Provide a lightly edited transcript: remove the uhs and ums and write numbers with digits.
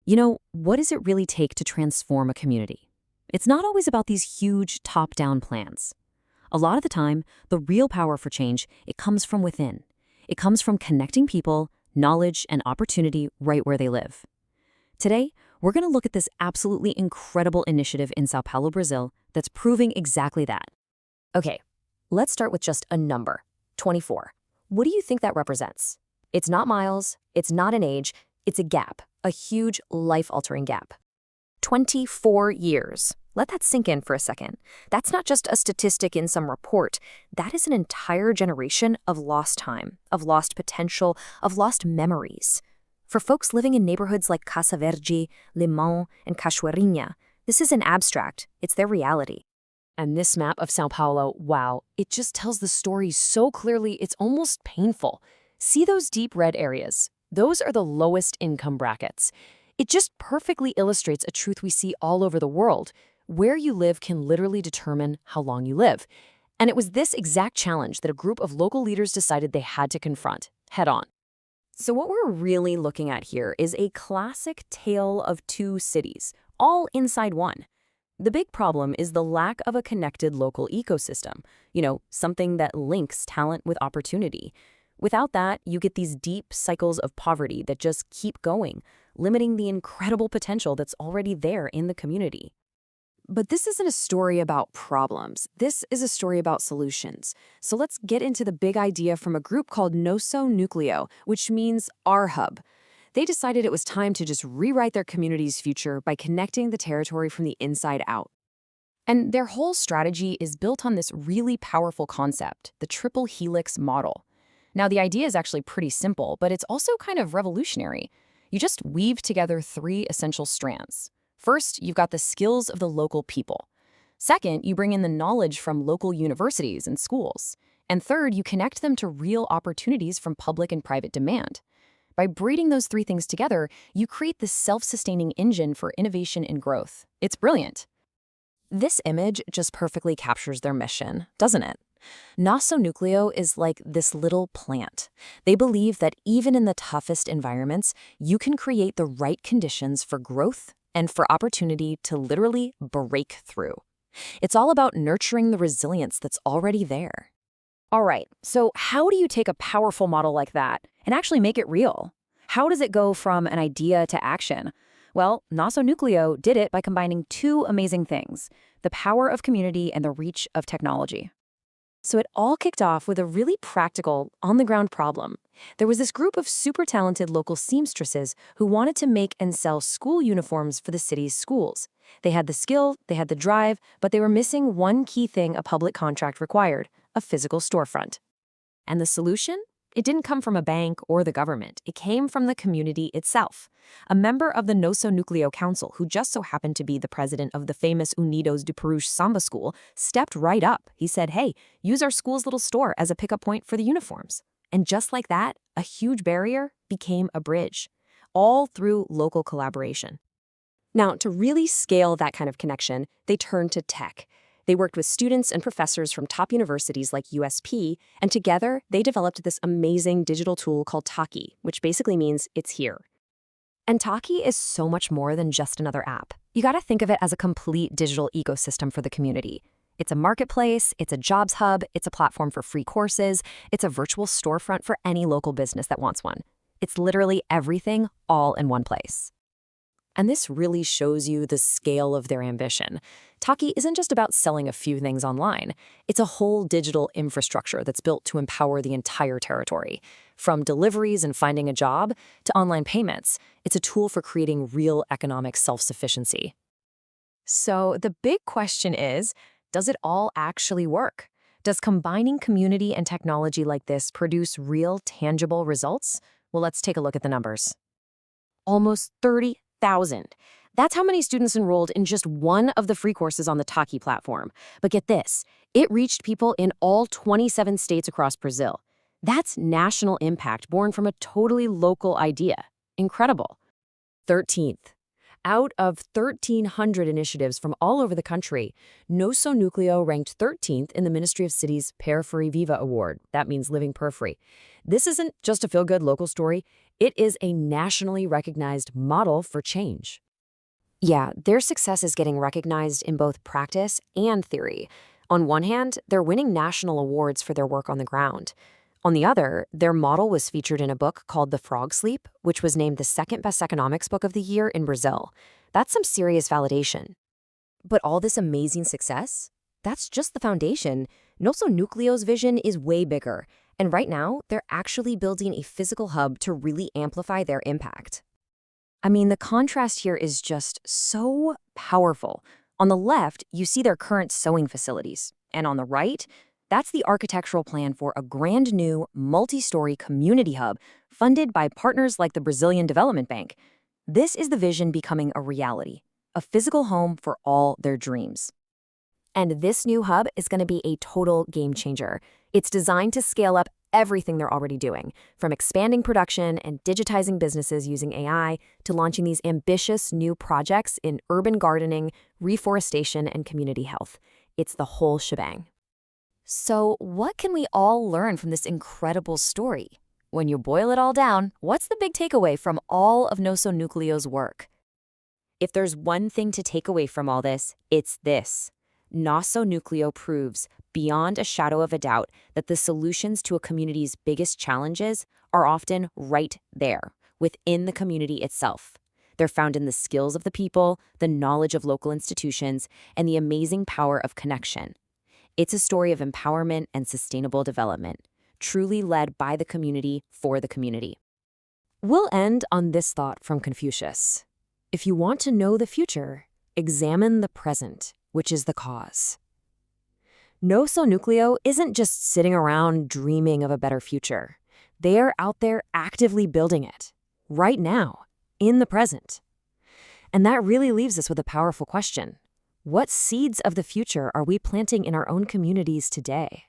What does it really take to transform a community? It's not always about these huge top-down plans. A lot of the time, the real power for change, it comes from within. It comes from connecting people, knowledge, and opportunity right where they live. Today, we're going to look at this absolutely incredible initiative in Sao Paulo, Brazil, that's proving exactly that. Okay, let's start with just a number, 24. What do you think that represents? It's not miles, it's not an age, it's a gap, a huge life-altering gap. 24 years. Let that sink in for a second. That's not just a statistic in some report. That is an entire generation of lost time, of lost potential, of lost memories. For folks living in neighborhoods like Casa Verde, Limão, and Cachoeirinha, this isn't abstract, it's their reality. And this map of Sao Paulo, wow, it just tells the story so clearly it's almost painful. See those deep red areas? Those are the lowest income brackets. It just perfectly illustrates a truth we see all over the world. Where you live can literally determine how long you live. And it was this exact challenge that a group of local leaders decided they had to confront, head on. So what we're really looking at here is a classic tale of two cities, all inside one. The big problem is the lack of a connected local ecosystem, something that links talent with opportunity. Without that, you get these deep cycles of poverty that just keep going, limiting the incredible potential that's already there in the community. But this isn't a story about problems. This is a story about solutions. So let's get into the big idea from a group called Nosso Núcleo, which means our hub. They decided it was time to just rewrite their community's future by connecting the territory from the inside out. And their whole strategy is built on this really powerful concept, the triple helix model. Now, the idea is actually pretty simple, but it's also kind of revolutionary. You just weave together three essential strands. First, you've got the skills of the local people. Second, you bring in the knowledge from local universities and schools. And third, you connect them to real opportunities from public and private demand. By braiding those three things together, you create this self-sustaining engine for innovation and growth. It's brilliant. This image just perfectly captures their mission, doesn't it? Nosso Núcleo is like this little plant. They believe that even in the toughest environments, you can create the right conditions for growth and for opportunity to literally break through. It's all about nurturing the resilience that's already there. All right, so how do you take a powerful model like that and actually make it real? How does it go from an idea to action? Well, Nosso Núcleo did it by combining two amazing things, the power of community and the reach of technology. So it all kicked off with a really practical, on-the-ground problem. There was this group of super talented local seamstresses who wanted to make and sell school uniforms for the city's schools. They had the skill, they had the drive, but they were missing one key thing a public contract required, a physical storefront. And the solution? It didn't come from a bank or the government. It came from the community itself. A member of the Nosso Núcleo Council, who just so happened to be the president of the famous Unidos de Peruche Samba School, stepped right up. He said, hey, use our school's little store as a pickup point for the uniforms. And just like that, a huge barrier became a bridge, all through local collaboration. Now, to really scale that kind of connection, they turned to tech. They worked with students and professors from top universities like USP, and together they developed this amazing digital tool called Taki, which basically means it's here. And Taki is so much more than just another app. You gotta think of it as a complete digital ecosystem for the community. It's a marketplace, it's a jobs hub, it's a platform for free courses, it's a virtual storefront for any local business that wants one. It's literally everything all in one place. And this really shows you the scale of their ambition. Taki isn't just about selling a few things online. It's a whole digital infrastructure that's built to empower the entire territory. From deliveries and finding a job to online payments, it's a tool for creating real economic self-sufficiency. So the big question is, does it all actually work? Does combining community and technology like this produce real, tangible results? Well, let's take a look at the numbers. Almost 30,000. That's how many students enrolled in just one of the free courses on the Taki platform. But get this, it reached people in all 27 states across Brazil. That's national impact born from a totally local idea. Incredible. 13th. Out of 1,300 initiatives from all over the country, Nosso Núcleo ranked 13th in the Ministry of Cities Periphery Viva Award. That means living periphery. This isn't just a feel-good local story. It is a nationally recognized model for change. Yeah, their success is getting recognized in both practice and theory. On one hand, they're winning national awards for their work on the ground. On the other, their model was featured in a book called The Frog Sleep, which was named the second best economics book of the year in Brazil. That's some serious validation. But all this amazing success? That's just the foundation. Nosso Núcleo's vision is way bigger. And right now, they're actually building a physical hub to really amplify their impact. I mean, the contrast here is just so powerful. On the left, you see their current sewing facilities. And on the right, that's the architectural plan for a brand new, multi-story community hub funded by partners like the Brazilian Development Bank. This is the vision becoming a reality, a physical home for all their dreams. And this new hub is going to be a total game changer. It's designed to scale up everything they're already doing, from expanding production and digitizing businesses using AI to launching these ambitious new projects in urban gardening, reforestation, and community health. It's the whole shebang. So what can we all learn from this incredible story? When you boil it all down, what's the big takeaway from all of Nosso Núcleo's work? If there's one thing to take away from all this, it's this. Nosso Núcleo proves, beyond a shadow of a doubt, that the solutions to a community's biggest challenges are often right there, within the community itself. They're found in the skills of the people, the knowledge of local institutions, and the amazing power of connection. It's a story of empowerment and sustainable development, truly led by the community for the community. We'll end on this thought from Confucius. If you want to know the future, examine the present, which is the cause. Nosso Núcleo isn't just sitting around dreaming of a better future. They are out there actively building it, right now, in the present. And that really leaves us with a powerful question. What seeds of the future are we planting in our own communities today?